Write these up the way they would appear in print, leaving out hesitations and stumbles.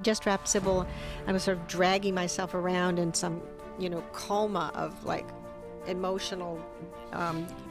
just wrapped Sybil. I was sort of dragging myself around in some, coma of emotional.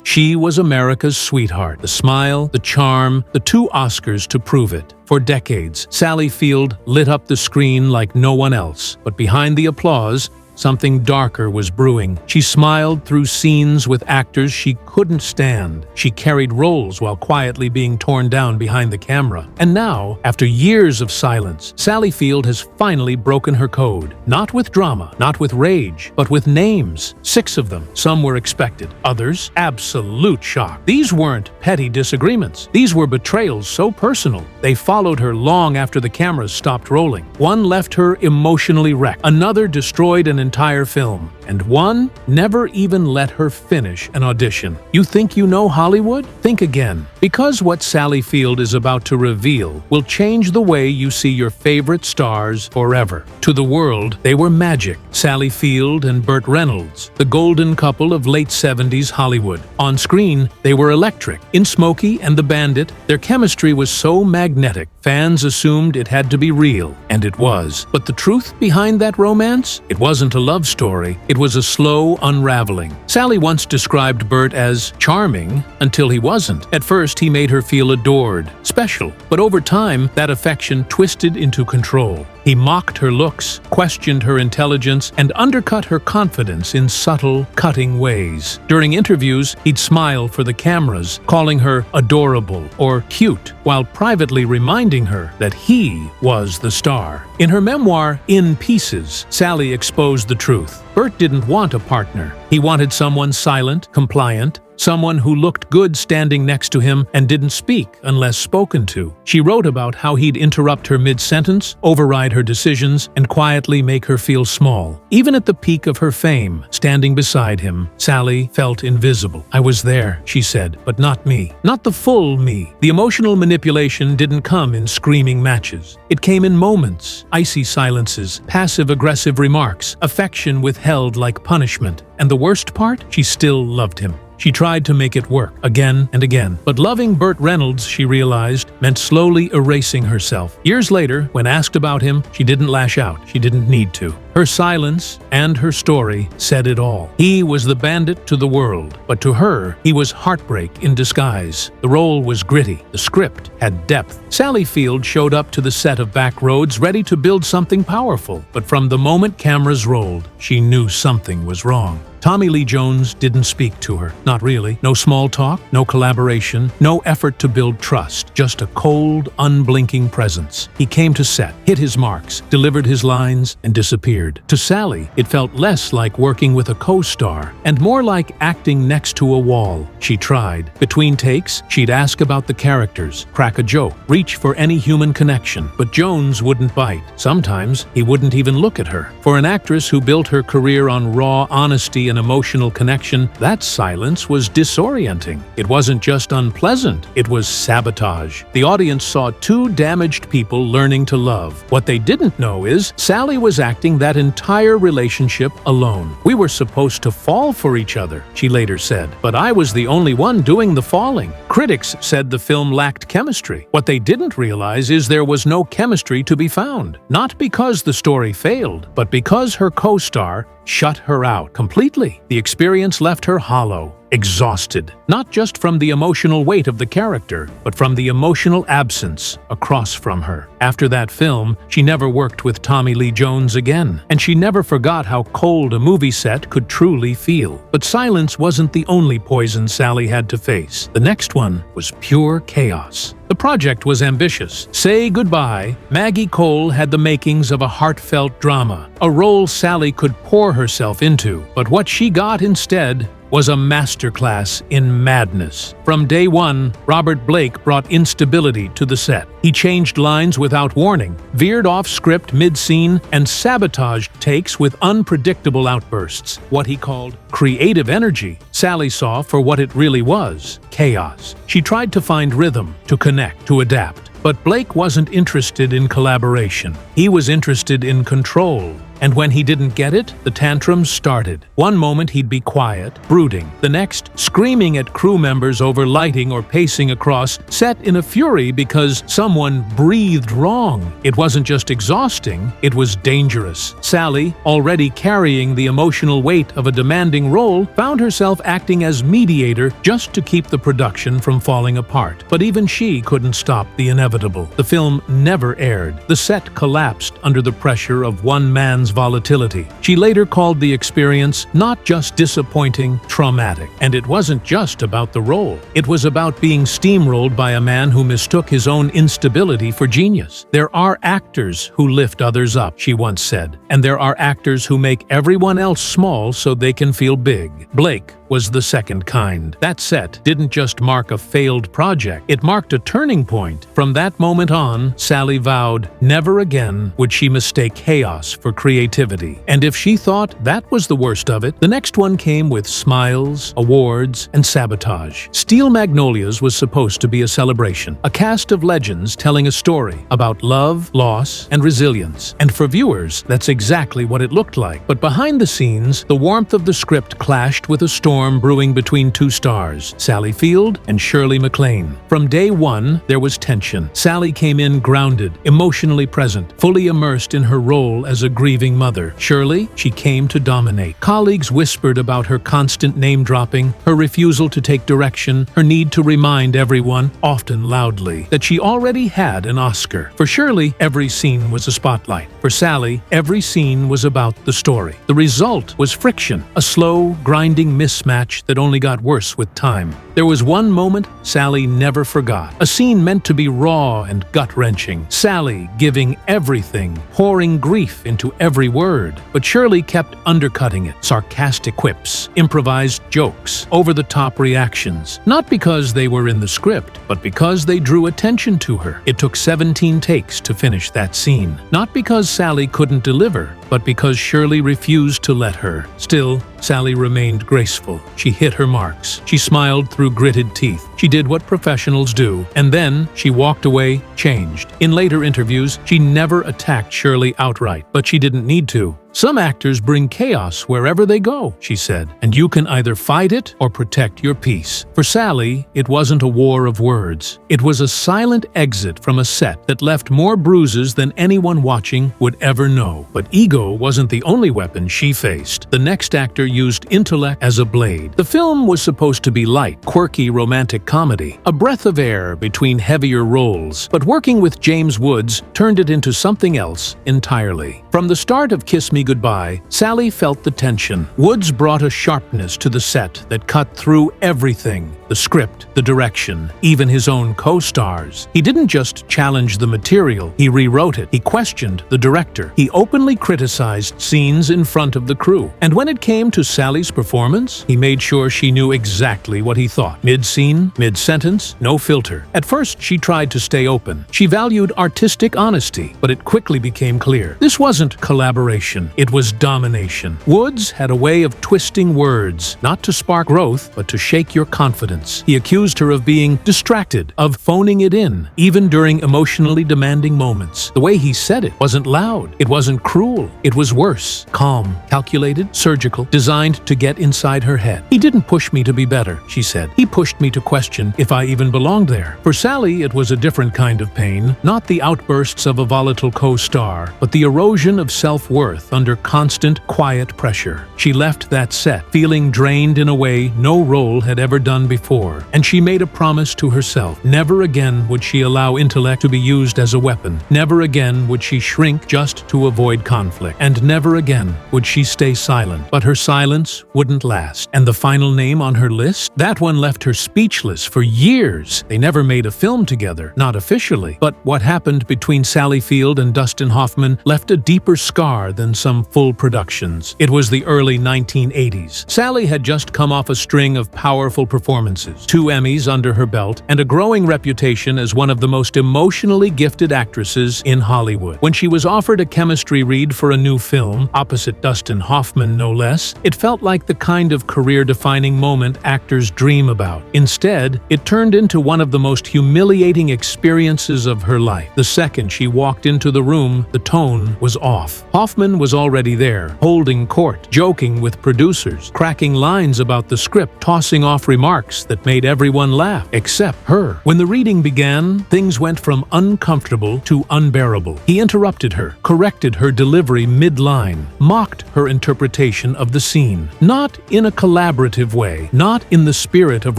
She was America's sweetheart, the smile, the charm, the 2 Oscars to prove it. For decades, Sally Field lit up the screen like no one else, but behind the applause, something darker was brewing. She smiled through scenes with actors she couldn't stand. She carried roles while quietly being torn down behind the camera. And now, after years of silence, Sally Field has finally broken her code. Not with drama, not with rage, but with names. 6 of them. Some were expected. Others, absolute shock. These weren't petty disagreements. These were betrayals so personal. They followed her long after the cameras stopped rolling. One left her emotionally wrecked. Another destroyed an entire film, and one never even let her finish an audition. You think you know Hollywood? Think again. Because what Sally Field is about to reveal will change the way you see your favorite stars forever. To the world, they were magic. Sally Field and Burt Reynolds, the golden couple of late 70s Hollywood. On screen, they were electric. In Smokey and the Bandit, their chemistry was so magnetic, fans assumed it had to be real, and it was. But the truth behind that romance? It wasn't a love story, it was a slow unraveling. Sally once described Burt as charming until he wasn't. At first, he made her feel adored, special, but over time, that affection twisted into control. He mocked her looks, questioned her intelligence, and undercut her confidence in subtle, cutting ways. During interviews, he'd smile for the cameras, calling her adorable or cute, while privately reminding her that he was the star. In her memoir, In Pieces, Sally exposed the truth. Burt didn't want a partner. He wanted someone silent, compliant, someone who looked good standing next to him and didn't speak unless spoken to. She wrote about how he'd interrupt her mid-sentence, override her decisions, and quietly make her feel small. Even at the peak of her fame, standing beside him, Sally felt invisible. "I was there," she said, "but not me. Not the full me." The emotional manipulation didn't come in screaming matches. It came in moments, icy silences, passive-aggressive remarks, affection withheld like punishment. And the worst part? She still loved him. She tried to make it work, again and again. But loving Burt Reynolds, she realized, meant slowly erasing herself. Years later, when asked about him, she didn't lash out. She didn't need to. Her silence and her story said it all. He was the bandit to the world, but to her, he was heartbreak in disguise. The role was gritty. The script had depth. Sally Field showed up to the set of Backroads ready to build something powerful. But from the moment cameras rolled, she knew something was wrong. Tommy Lee Jones didn't speak to her. Not really. No small talk, no collaboration, no effort to build trust. Just a cold, unblinking presence. He came to set, hit his marks, delivered his lines, and disappeared. To Sally, it felt less like working with a co-star and more like acting next to a wall. She tried. Between takes, she'd ask about the characters, crack a joke, reach for any human connection. But Jones wouldn't bite. Sometimes, he wouldn't even look at her. For an actress who built her career on raw honesty and emotional connection, that silence was disorienting. It wasn't just unpleasant, it was sabotage. The audience saw 2 damaged people learning to love. What they didn't know is Sally was acting that entire relationship alone. "We were supposed to fall for each other," she later said, "but I was the only one doing the falling." Critics said the film lacked chemistry. What they didn't realize is there was no chemistry to be found. Not because the story failed, but because her co-star shut her out completely. The experience left her hollow, exhausted, not just from the emotional weight of the character, but from the emotional absence across from her. After that film, she never worked with Tommy Lee Jones again, and she never forgot how cold a movie set could truly feel. But silence wasn't the only poison Sally had to face. The next one was pure chaos. The project was ambitious. Say Goodbye, Maggie Cole had the makings of a heartfelt drama, a role Sally could pour herself into. But what she got instead was a masterclass in madness. From day one, Robert Blake brought instability to the set. He changed lines without warning, veered off script mid-scene, and sabotaged takes with unpredictable outbursts. What he called creative energy, Sally saw for what it really was: chaos. She tried to find rhythm, to connect, to adapt. But Blake wasn't interested in collaboration. He was interested in control. And when he didn't get it, the tantrums started. One moment he'd be quiet, brooding. The next, screaming at crew members over lighting or pacing across set in a fury because someone breathed wrong. It wasn't just exhausting, it was dangerous. Sally, already carrying the emotional weight of a demanding role, found herself acting as mediator just to keep the production from falling apart. But even she couldn't stop the inevitable. The film never aired. The set collapsed under the pressure of one man's volatility. She later called the experience not just disappointing, traumatic. And it wasn't just about the role. It was about being steamrolled by a man who mistook his own instability for genius. There are actors who lift others up, she once said, and there are actors who make everyone else small so they can feel big. Blake was the second kind. That set didn't just mark a failed project, it marked a turning point. From that moment on, Sally vowed never again would she mistake chaos for creativity. And if she thought that was the worst of it, the next one came with smiles, awards, and sabotage. Steel Magnolias was supposed to be a celebration, a cast of legends telling a story about love, loss, and resilience. And for viewers, that's exactly what it looked like. But behind the scenes, the warmth of the script clashed with a storm brewing between two stars, Sally Field and Shirley MacLaine. From day one, there was tension. Sally came in grounded, emotionally present, fully immersed in her role as a grieving mother. Shirley, she came to dominate. Colleagues whispered about her constant name-dropping, her refusal to take direction, her need to remind everyone, often loudly, that she already had an Oscar. For Shirley, every scene was a spotlight. For Sally, every scene was about the story. The result was friction, a slow, grinding mismatch that only got worse with time. There was one moment Sally never forgot, a scene meant to be raw and gut-wrenching. Sally giving everything, pouring grief into every word. But Shirley kept undercutting it, sarcastic quips, improvised jokes, over-the-top reactions. Not because they were in the script, but because they drew attention to her. It took 17 takes to finish that scene. Not because Sally couldn't deliver, but because Shirley refused to let her. Still, Sally remained graceful. She hit her marks. She smiled through gritted teeth. She did what professionals do. And then she walked away, changed. In later interviews, she never attacked Shirley outright, but she didn't need to. Some actors bring chaos wherever they go, she said, and you can either fight it or protect your peace. For Sally, it wasn't a war of words. It was a silent exit from a set that left more bruises than anyone watching would ever know. But ego wasn't the only weapon she faced. The next actor used intellect as a blade. The film was supposed to be light, quirky romantic comedy, a breath of air between heavier roles. But working with James Woods turned it into something else entirely. From the start of Kiss Me Goodbye, Sally felt the tension. Woods brought a sharpness to the set that cut through everything. The script, the direction, even his own co-stars. He didn't just challenge the material, he rewrote it. He questioned the director. He openly criticized scenes in front of the crew. And when it came to Sally's performance, he made sure she knew exactly what he thought. Mid-scene, mid-sentence, no filter. At first, she tried to stay open. She valued artistic honesty, but it quickly became clear. This wasn't collaboration, it was domination. Woods had a way of twisting words, not to spark growth, but to shake your confidence. He accused her of being distracted, of phoning it in, even during emotionally demanding moments. The way he said it wasn't loud, it wasn't cruel, it was worse. Calm, calculated, surgical, designed to get inside her head. He didn't push me to be better, she said. He pushed me to question if I even belonged there. For Sally, it was a different kind of pain, not the outbursts of a volatile co-star, but the erosion of self-worth under constant, quiet pressure. She left that set, feeling drained in a way no role had ever done before. And she made a promise to herself. Never again would she allow intellect to be used as a weapon. Never again would she shrink just to avoid conflict. And never again would she stay silent. But her silence wouldn't last. And the final name on her list? That one left her speechless for years. They never made a film together, not officially. But what happened between Sally Field and Dustin Hoffman left a deeper scar than some full productions. It was the early 1980s. Sally had just come off a string of powerful performances. performances, 2 Emmys under her belt, and a growing reputation as one of the most emotionally gifted actresses in Hollywood. When she was offered a chemistry read for a new film, opposite Dustin Hoffman no less, it felt like the kind of career-defining moment actors dream about. Instead, it turned into one of the most humiliating experiences of her life. The second she walked into the room, the tone was off. Hoffman was already there, holding court, joking with producers, cracking lines about the script, tossing off remarks that made everyone laugh, except her. When the reading began, things went from uncomfortable to unbearable. He interrupted her, corrected her delivery mid-line, mocked her interpretation of the scene. Not in a collaborative way, not in the spirit of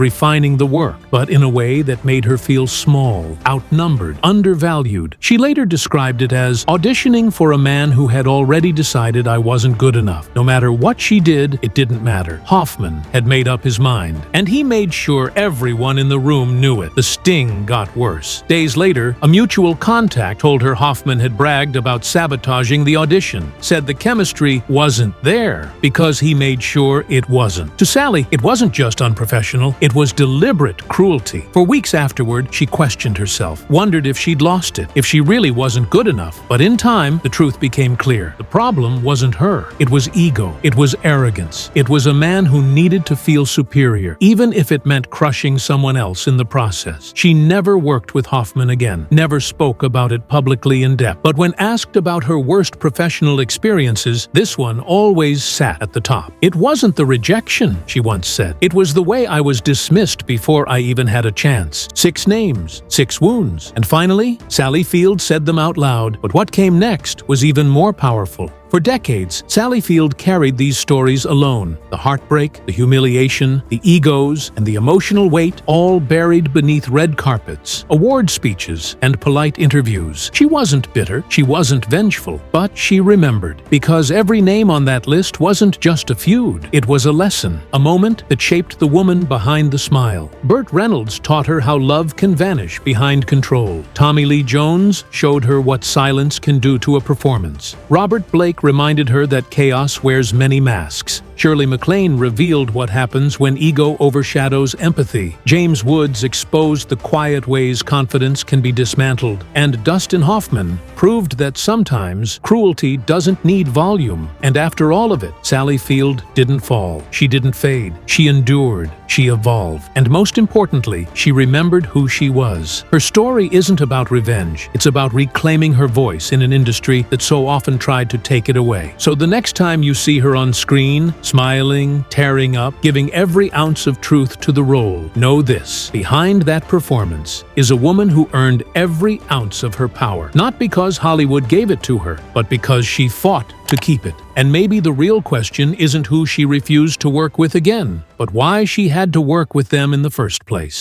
refining the work, but in a way that made her feel small, outnumbered, undervalued. She later described it as auditioning for a man who had already decided I wasn't good enough. No matter what she did, it didn't matter. Hoffman had made up his mind, and he made sure everyone in the room knew it. The sting got worse. Days later, a mutual contact told her Hoffman had bragged about sabotaging the audition, said the chemistry wasn't there because he made sure it wasn't. To Sally, it wasn't just unprofessional, it was deliberate cruelty. For weeks afterward, she questioned herself, wondered if she'd lost it, if she really wasn't good enough. But in time, the truth became clear. The problem wasn't her. It was ego. It was arrogance. It was a man who needed to feel superior, even if it meant crushing someone else in the process. She never worked with Hoffman again, never spoke about it publicly in depth. But when asked about her worst professional experiences, this one always sat at the top. It wasn't the rejection, she once said. It was the way I was dismissed before I even had a chance. 6 names, 6 wounds. And finally, Sally Field said them out loud. But what came next was even more powerful. For decades, Sally Field carried these stories alone. The heartbreak, the humiliation, the egos, and the emotional weight, all buried beneath red carpets, award speeches, and polite interviews. She wasn't bitter, she wasn't vengeful, but she remembered. Because every name on that list wasn't just a feud, it was a lesson, a moment that shaped the woman behind the smile. Burt Reynolds taught her how love can vanish behind control. Tommy Lee Jones showed her what silence can do to a performance. Robert Blake reminded her that chaos wears many masks. Shirley MacLaine revealed what happens when ego overshadows empathy. James Woods exposed the quiet ways confidence can be dismantled. And Dustin Hoffman proved that sometimes cruelty doesn't need volume. And after all of it, Sally Field didn't fall. She didn't fade. She endured. She evolved. And most importantly, she remembered who she was. Her story isn't about revenge. It's about reclaiming her voice in an industry that so often tried to take it away. So the next time you see her on screen, smiling, tearing up, giving every ounce of truth to the role, know this: behind that performance is a woman who earned every ounce of her power. Not because Hollywood gave it to her, but because she fought to keep it. And maybe the real question isn't who she refused to work with again, but why she had to work with them in the first place.